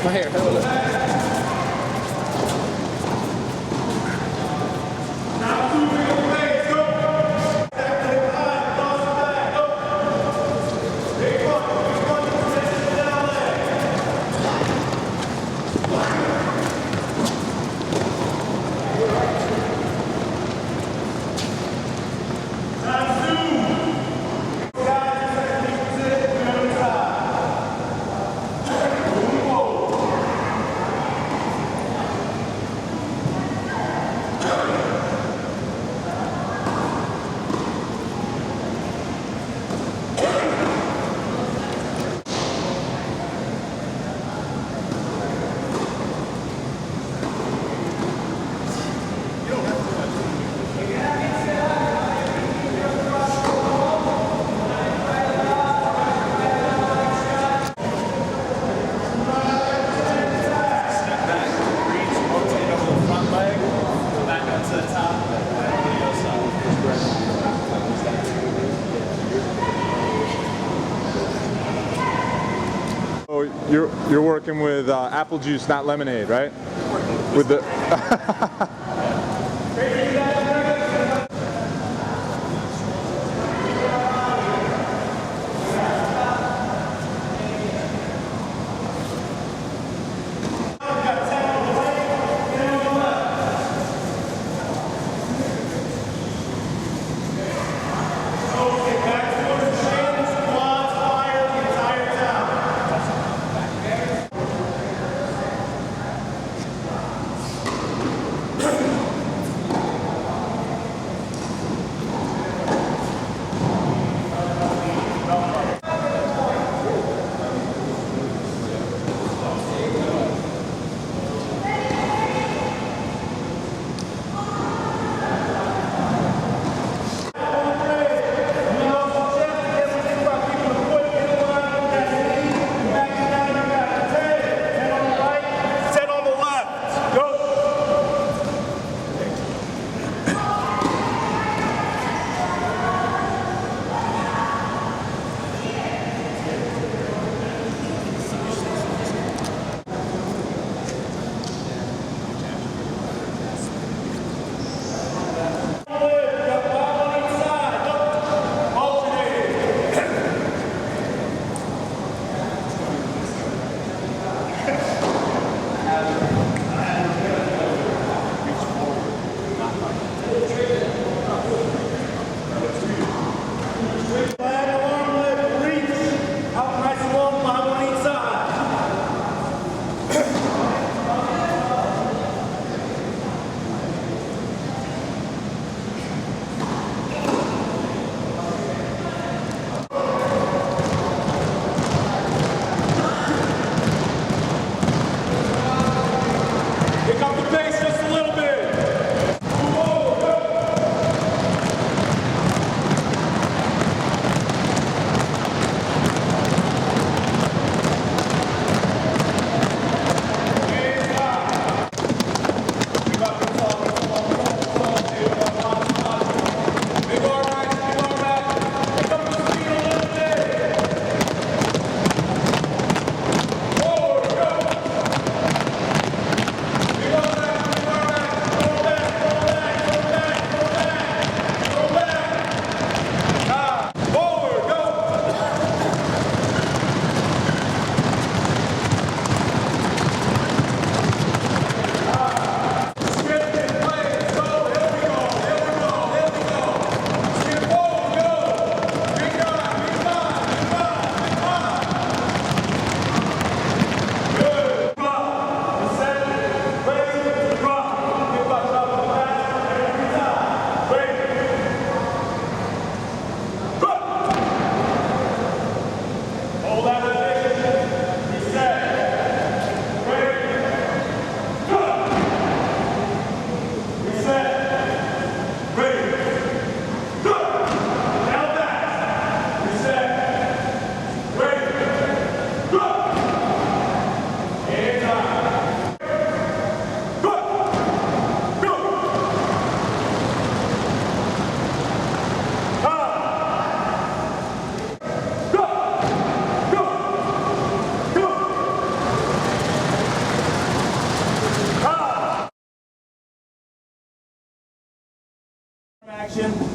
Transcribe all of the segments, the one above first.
My hair. So you're working with apple juice, not lemonade, right? With the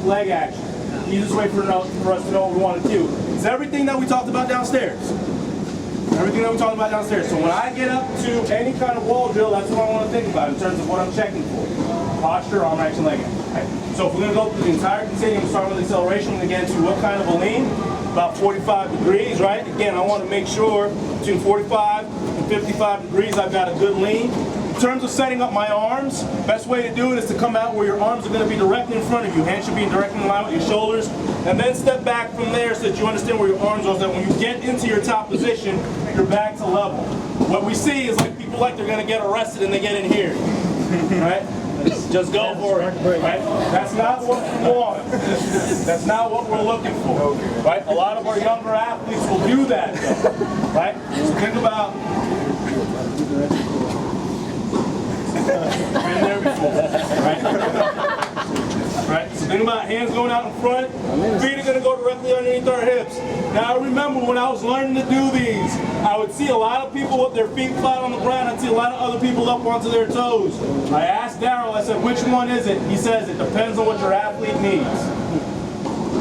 leg action. Easiest way for us to know what we want to do. It's everything that we talked about downstairs. Everything that we talked about downstairs. So when I get up to any kind of wall drill, that's what I want to think about in terms of what I'm checking for. Posture, arm action, leg action. Okay. So if we're going to go through the entire continuum, starting with acceleration, we're going to get into what kind of a lean? About 45 degrees, right? Again, I want to make sure between 45 and 55 degrees I've got a good lean. In terms of setting up my arms, best way to do it is to come out where your arms are going to be directly in front of you. Hands should be directly in line with your shoulders. And then step back from there so that you understand where your arms are, so that when you get into your top position, you're back to level. What we see is like people like they're going to get arrested and they get in here. Right? Just go for it, right? That's not what we want. That's not what we're looking for, right? A lot of our younger athletes will do that, though, right? So think about been there before, right? Right? So think about hands going out in front, feet are going to go directly underneath our hips. Now I remember when I was learning to do these, I would see a lot of people with their feet flat on the ground. I'd see a lot of other people up onto their toes. I asked Daryl, I said, which one is it? He says it depends on what your athlete needs.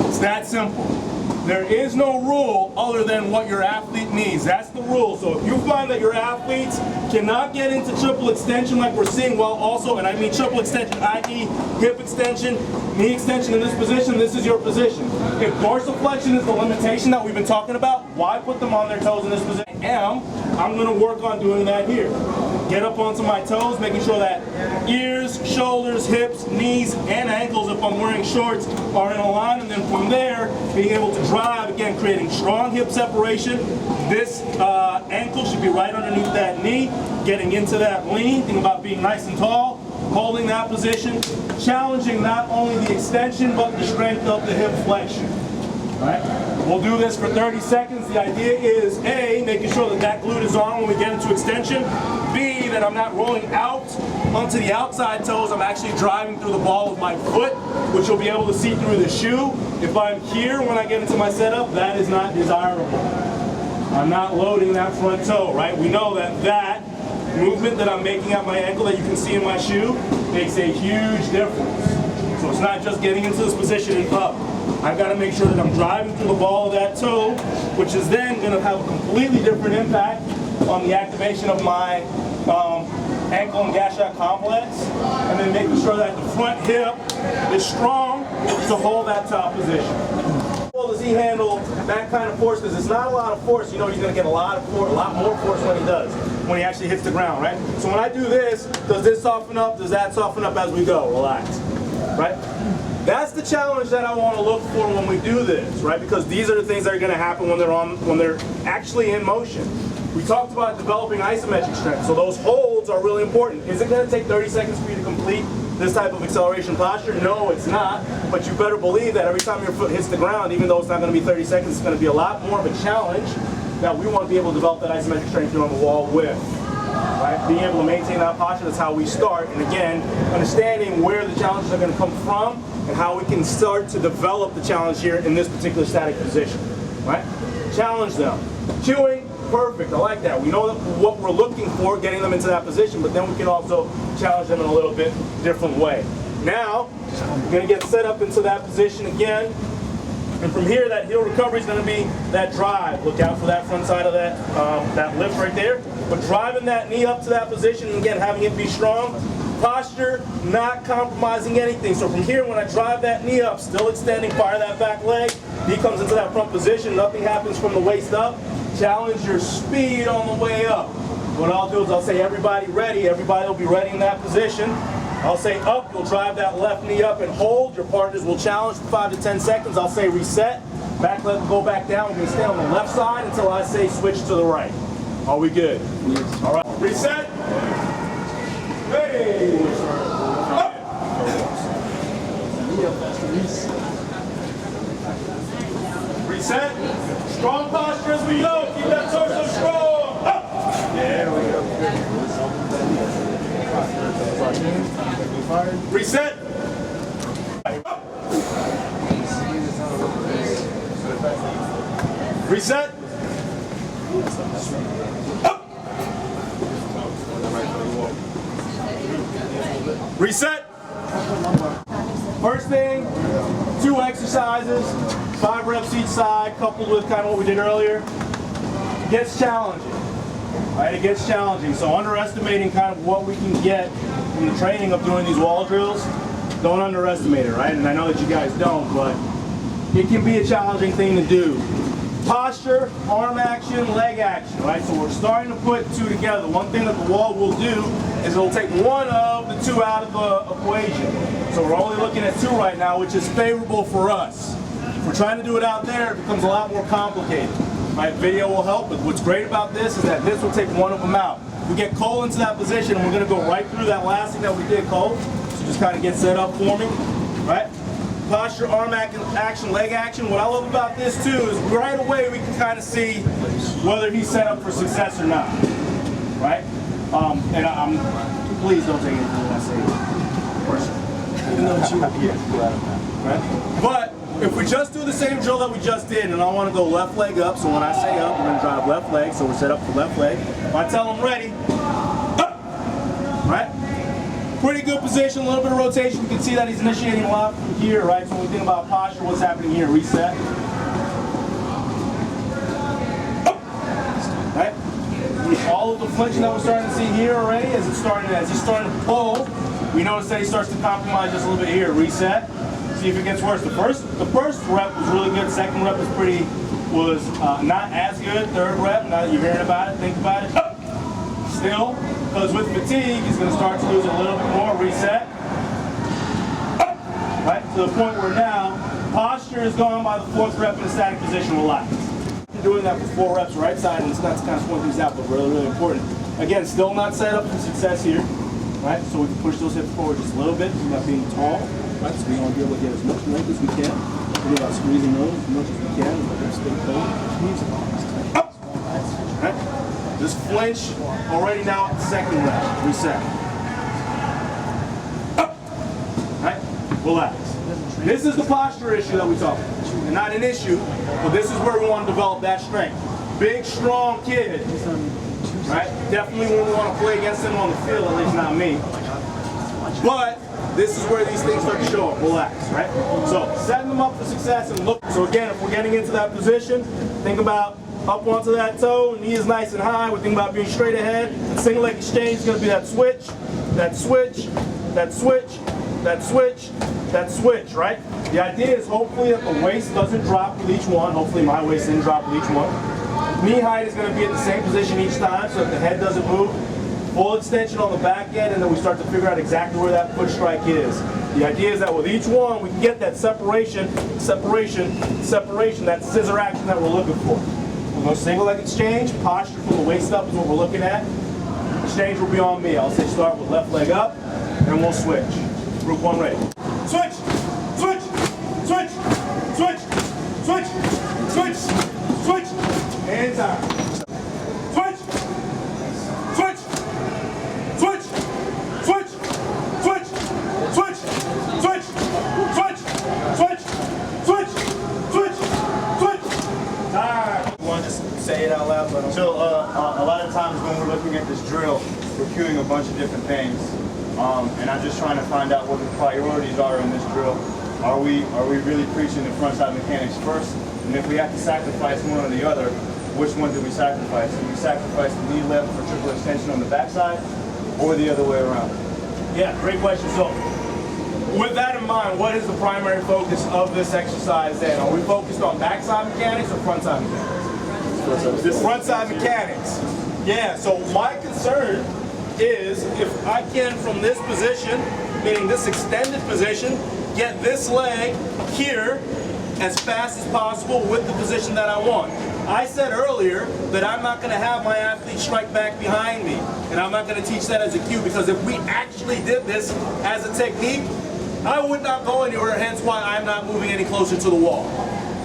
It's that simple. There is no rule other than what your athlete needs. That's the rule. So if you find that your athletes cannot get into triple extension like we're seeing, while also, and I mean triple extension, i.e. hip extension, knee extension in this position, this is your position. If dorsiflexion is the limitation that we've been talking about, why put them on their toes in this position? I'm going to work on doing that here. Get up onto my toes, making sure that ears, shoulders, hips, knees, and ankles, if I'm wearing shorts, are in a line. And then from there, being able to drive, again, creating strong hip separation. This ankle should be right underneath that knee, getting into that lean. Think about being nice and tall, holding that position, challenging not only the extension, but the strength of the hip flexion. Right? We'll do this for 30 seconds. The idea is A, making sure that that glute is on when we get into extension. B, that I'm not rolling out onto the outside toes. I'm actually driving through the ball with my foot, which you'll be able to see through the shoe. If I'm here when I get into my setup, that is not desirable. I'm not loading that front toe, right? We know that that movement that I'm making at my ankle that you can see in my shoe makes a huge difference. So it's not just getting into this position and up. I've got to make sure that I'm driving through the ball of that toe, which is then going to have a completely different impact on the activation of my ankle and gastroc complex, and then making sure that the front hip is strong to hold that top position. How well does he handle that kind of force? Because it's not a lot of force. You know he's going to get a lot more force when he does, when he actually hits the ground, right? So when I do this, does this soften up? Does that soften up as we go? Relax, right? That's the challenge that I want to look for when we do this, right? Because these are the things that are going to happen when they're actually in motion. We talked about developing isometric strength, so those holds are really important. Is it going to take 30 seconds for you to complete this type of acceleration posture? No, it's not, but you better believe that every time your foot hits the ground, even though it's not going to be 30 seconds, it's going to be a lot more of a challenge that we want to be able to develop that isometric strength here on the wall with. Right? Being able to maintain that posture, that's how we start. And again, understanding where the challenges are going to come from and how we can start to develop the challenge here in this particular static position. Right? Challenge them. Chewing, perfect. I like that. We know what we're looking for, getting them into that position, but then we can also challenge them in a little bit different way. Now, we're going to get set up into that position again. And from here, that heel recovery is going to be that drive. Look out for that front side of that lift right there. But driving that knee up to that position, and again, having it be strong. Posture, not compromising anything. So from here, when I drive that knee up, still extending, fire that back leg, knee comes into that front position, nothing happens from the waist up. Challenge your speed on the way up. What I'll do is I'll say everybody ready. Everybody will be ready in that position. I'll say up, you'll drive that left knee up and hold. Your partners will challenge for 5 to 10 seconds. I'll say reset. Back leg will go back down. We're going to stay on the left side until I say switch to the right. Are we good? Yes. All right. Reset. Ready. Up. Reset. Strong posture as we go. Keep that torso strong. Up. There we go. Reset. Up. Reset. Up. Reset. First thing, 2 exercises, 5 reps each side, coupled with kind of what we did earlier. It gets challenging, right? It gets challenging. So underestimating kind of what we can get from the training of doing these wall drills, don't underestimate it, right? And I know that you guys don't, but it can be a challenging thing to do. Posture, arm action, leg action, right? So we're starting to put 2 together. One thing that the wall will do is it'll take one of the 2 out of the equation. So we're only looking at 2 right now, which is favorable for us. If we're trying to do it out there, it becomes a lot more complicated. Right? Video will help, but what's great about this is that this will take one of them out. We get Cole into that position, and we're going to go right through that last thing that we did, Cole. So just kind of get set up for me, right? Posture, arm action, leg action. What I love about this too is right away we can kind of see whether he's set up for success or not, right? And please don't take anything that I say. Of course. Even though it's you, right? But if we just do the same drill that we just did, and I want to go left leg up, so when I say up, we're going to drive left leg, so we're set up for left leg. If I tell him ready, up, right? Pretty good position, a little bit of rotation. You can see that he's initiating a lot from here, right? So when we think about posture, what's happening here? Reset. Up. Right? All of the flinching that we're starting to see here already, as he's starting to pull, we notice that he starts to compromise just a little bit here. Reset. See if it gets worse. The first rep was really good. Second rep was not as good. Third rep, now that you're hearing about it, think about it. Up. Still, because with fatigue, he's going to start to lose a little bit more. Reset. Up. Right? To the point where now, posture is gone by the 4th rep in a static position. Relax. You're doing that for 4 reps right side, and it's not to kind of point things out, but really, really important. Again, still not set up for success here. Right? So we can push those hips forward just a little bit. We're not being tall. Right? So we want to be able to get as much length as we can. We're about squeezing those as much as we can. Let them stay cold. Up. Right? Just flinch already now at the 2nd rep. Reset. Up. Right? Relax. This is the posture issue that we talk about. And not an issue, but this is where we want to develop that strength. Big, strong kid. Right? Definitely when we want to play against him on the field, at least not me. But this is where these things start to show up. Relax, right? So setting them up for success and look. So again, if we're getting into that position, think about up onto that toe, knee is nice and high. We're thinking about being straight ahead. Single leg exchange is going to be that switch, that switch, that switch, that switch, that switch, right? The idea is hopefully that the waist doesn't drop with each one. Hopefully my waist didn't drop with each one. Knee height is going to be at the same position each time so that the head doesn't move. Full extension on the back end, and then we start to figure out exactly where that foot strike is. The idea is that with each one, we can get that separation, that scissor action that we're looking for. We'll go single leg exchange. Posture from the waist up is what we're looking at. Exchange will be on me. I'll say start with left leg up, and we'll switch. Group 1 ready. Switch, switch, switch, switch, switch, switch, switch, and time. Switch, switch, switch, switch, switch, switch, switch, switch, switch, switch, switch, switch. Time. You want to just say it out loud? So a lot of times when we're looking at this drill, we're cueing a bunch of different things. And I'm just trying to find out what the priorities are in this drill. Are we really preaching the front side mechanics first? And if we have to sacrifice one or the other, which one do we sacrifice? Do we sacrifice the knee lift for triple extension on the backside, or the other way around? Yeah, great question. So, with that in mind, what is the primary focus of this exercise then? Are we focused on backside mechanics or front side mechanics? This front side mechanics. Yeah, so my concern is if I can, from this position, meaning this extended position, get this leg here as fast as possible with the position that I want. I said earlier that I'm not going to have my athlete strike back behind me, and I'm not going to teach that as a cue, because if we actually did this as a technique, I would not go anywhere, hence why I'm not moving any closer to the wall.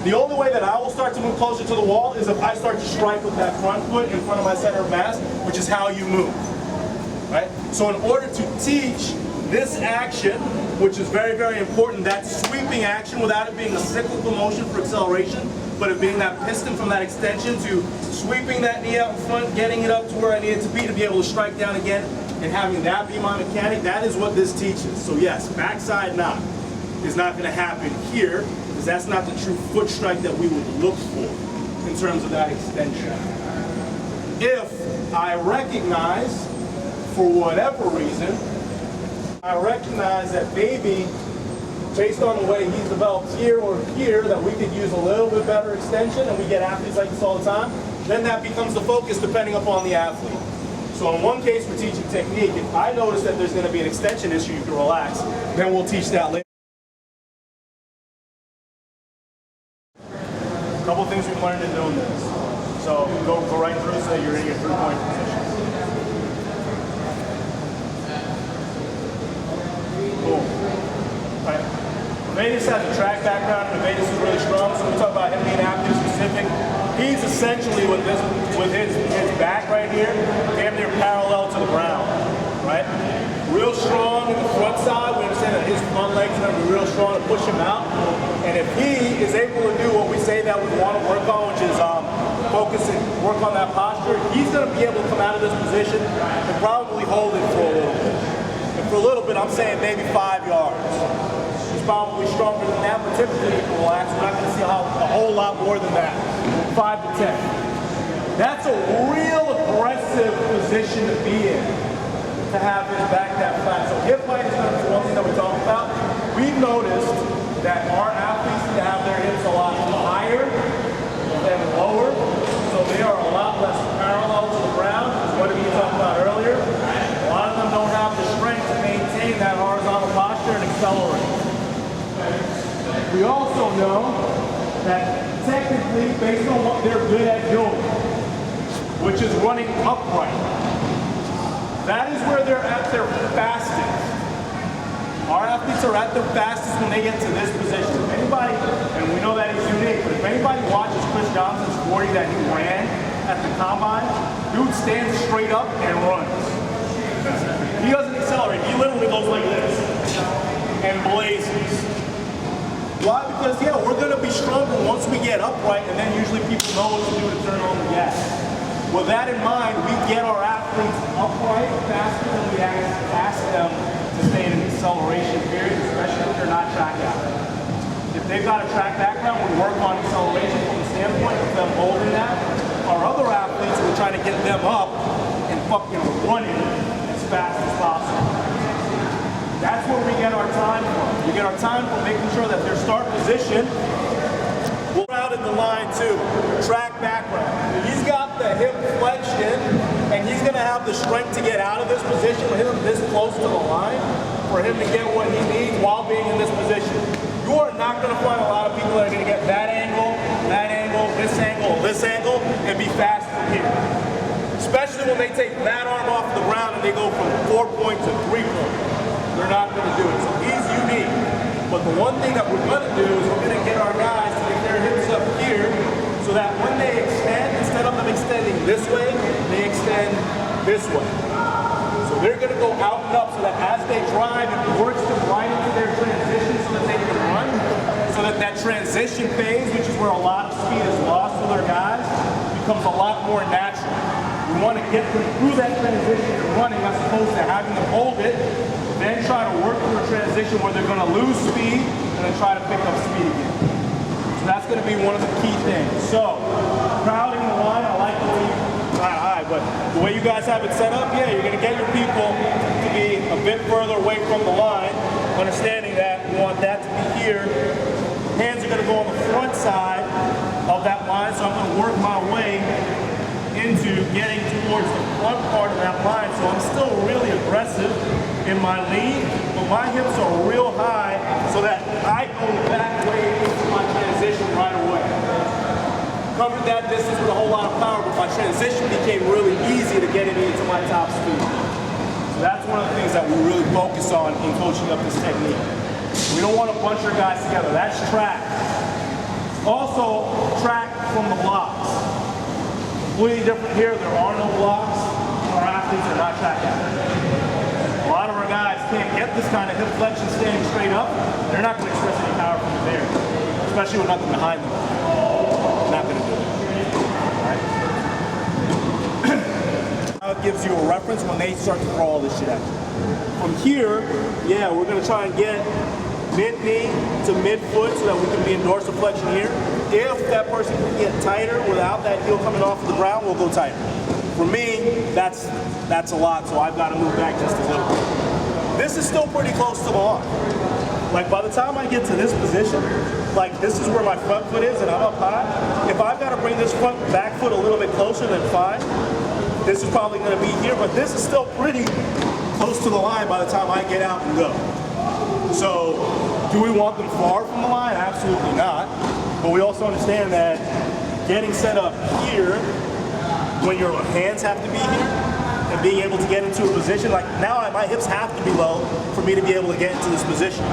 The only way that I will start to move closer to the wall is if I start to strike with that front foot in front of my center of mass, which is how you move. Right? So in order to teach this action, which is very, very important, that sweeping action without it being a cyclical motion for acceleration, but it being that piston from that extension to sweeping that knee out in front, getting it up to where I need it to be able to strike down again, and having that be my mechanic, that is what this teaches. So yes, backside not. is not going to happen here, because that's not the true foot strike that we would look for in terms of that extension. If I recognize, for whatever reason, I recognize that maybe, based on the way he's developed here or here, that we could use a little bit better extension, and we get athletes like this all the time, then that becomes the focus depending upon the athlete. So in one case we're teaching technique. If I notice that there's going to be an extension issue, you can relax, then we'll teach that later. A couple things we've learned in doing this. So go right through so you're in your three-point position. Cool. Right. Vedas has a track background, and Vedas is really strong, so we talk about him being athlete specific. He's essentially with his back right here, damn near parallel to the ground, right? Real strong in the front side. We understand that his front legs are going to be real strong to push him out. And if he is able to do what we say that we want to work on, which is focus and work on that posture, he's going to be able to come out of this position and probably hold it for a little bit. And for a little bit, I'm saying maybe 5 yards. He's probably stronger than that, but typically you can relax. We're not going to see a whole lot more than that. 5 to 10. That's a real aggressive position to be in, to have his back that flat. So hip height is one thing that we talk about. We've noticed that our athletes need to have their hips a lot higher than lower, so they are a lot less parallel to the ground. What did we talk about earlier? A lot of them don't have the strength to maintain that horizontal posture and accelerate. We also know that technically, based on what they're good at doing, which is running upright, that is where they're at their fastest. Our athletes are at their fastest when they get to this position. If anybody, and we know that he's unique, but if anybody watches Chris Johnson's 40 that he ran at the combine, dude stands straight up and runs. He doesn't accelerate. He literally goes like this and blazes. Why? Because, yeah, we're going to be stronger once we get upright, and then usually people know what to do to turn on the gas. With that in mind, we get our athletes upright faster than we ask them to stay in an acceleration period, especially if they're not track athletes. If they've got a track background, we work on acceleration from the standpoint of them holding that. Our other athletes, we're trying to get them up and fucking running as fast as possible. That's where we get our time from. We get our time from making sure that their start position will out in the line too. Track background. He's got the hip flexion, and he's going to have the strength to get out of this position with him this close to the line for him to get what he needs while being in this position. You are not going to find a lot of people that are going to get that angle, this angle, and be fast from here. Especially when they take that arm off the ground and they go from 4-point to 3-point. They're not going to do it. So he's unique. But the one thing that we're going to do is we're going to get our guys to get their hips up here so that when they extend, instead of them extending this way, they extend this way. So they're going to go out and up so that as they drive, it works them right into their transition so that they can run. So that that transition phase, which is where a lot of speed is lost with our guys, becomes a lot more natural. We want to get them through that transition and running as opposed to having them hold it, then try to work through a transition where they're going to lose speed and then try to pick up speed again. So that's going to be one of the key things. So, crowding the line, I like the way but the way you guys have it set up, yeah, you're going to get your people to be a bit further away from the line, understanding that we want that to be here. Hands are going to go on the front side of that line, so I'm going to work my way into getting towards the front part of that line. So I'm still really aggressive in my lead, but my hips are real high so that I go back way into my transition right away. Covered that distance with a whole lot of power, but my transition became really easy to get it into my top speed. So that's one of the things that we really focus on in coaching up this technique. We don't want to bunch our guys together. That's track. Also, track from the blocks. Completely different here. There are no blocks. Our athletes are not track athletes. A lot of our guys can't get this kind of hip flexion standing straight up. They're not going to express any power from there, especially with nothing behind them. Not going to do it. Right? Now it gives you a reference when they start to throw all this shit at you. From here, yeah, we're going to try and get mid-knee to mid-foot so that we can be in dorsiflexion here. If that person can get tighter without that heel coming off of the ground, we'll go tighter. For me, that's a lot, so I've got to move back just a little bit. This is still pretty close to the line. Like by the time I get to this position, like this is where my front foot is and I'm up high. If I've got to bring this front back foot a little bit closer, then fine. This is probably going to be here, but this is still pretty close to the line by the time I get out and go. So, do we want them far from the line? Absolutely not. But we also understand that getting set up here, when your hands have to be here, and being able to get into a position, like now my hips have to be low for me to be able to get into this position.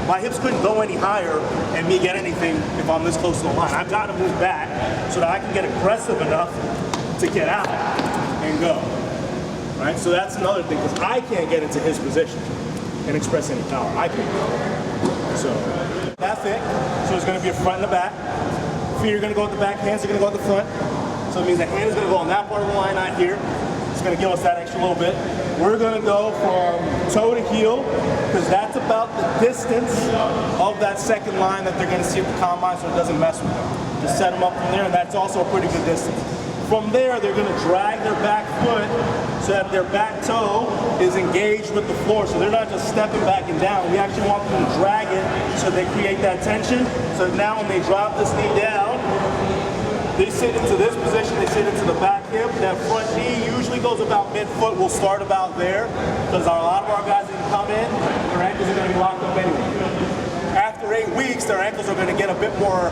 My hips couldn't go any higher and me get anything if I'm this close to the line. I've got to move back so that I can get aggressive enough to get out and go. Right? So that's another thing, because I can't get into his position and express any power. I can't. So that's it. So it's going to be a front and a back. Feet are going to go at the back, hands are going to go at the front. So it means the hand is going to go on that part of the line, not here. It's going to give us that extra little bit. We're going to go from toe to heel, because that's about the distance of that second line that they're going to see at the combine, so it doesn't mess with them. Just set them up from there, and that's also a pretty good distance. From there, they're going to drag their back foot so that their back toe is engaged with the floor. So they're not just stepping back and down. We actually want them to drag it so they create that tension. So now when they drop this knee down, they sit into this position, they sit into the back hip. That front knee usually goes about mid-foot. We'll start about there because a lot of our guys that come in, their ankles are going to be locked up anyway. After 8 weeks, their ankles are going to get a bit more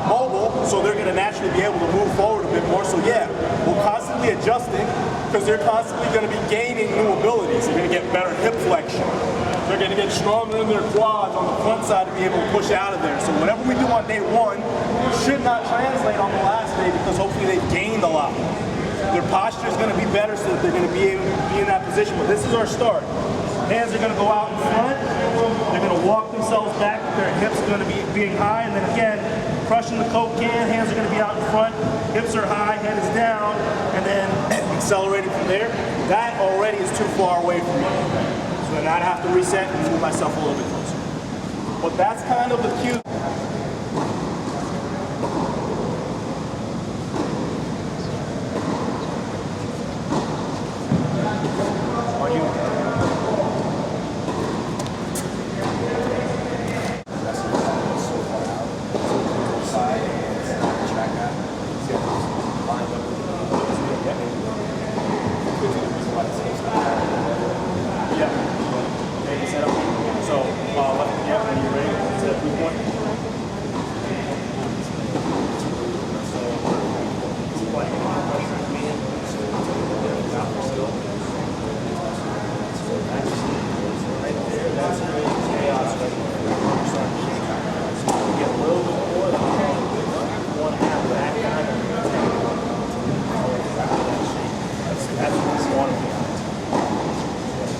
mobile, so they're going to naturally be able to move forward a bit more. So yeah, we're constantly adjusting because they're constantly going to be gaining new abilities. They're going to get better hip flexion. They're going to get stronger in their quads on the front side to be able to push out of there. So whatever we do on day 1 should not translate on the last day because hopefully they've gained a lot. Their posture is going to be better so that they're going to be able to be in that position. But this is our start. Hands are going to go out in front. They're going to walk themselves back. Their hips are going to be being high. And then again, crushing the Coke can. Hands are going to be out in front. Hips are high. Head is down. And then accelerating from there. That already is too far away from me. So then I'd have to reset and move myself a little bit closer. But that's kind of the cue.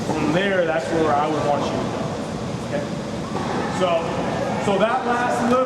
From there, that's where I would want you to go. Okay? So that last little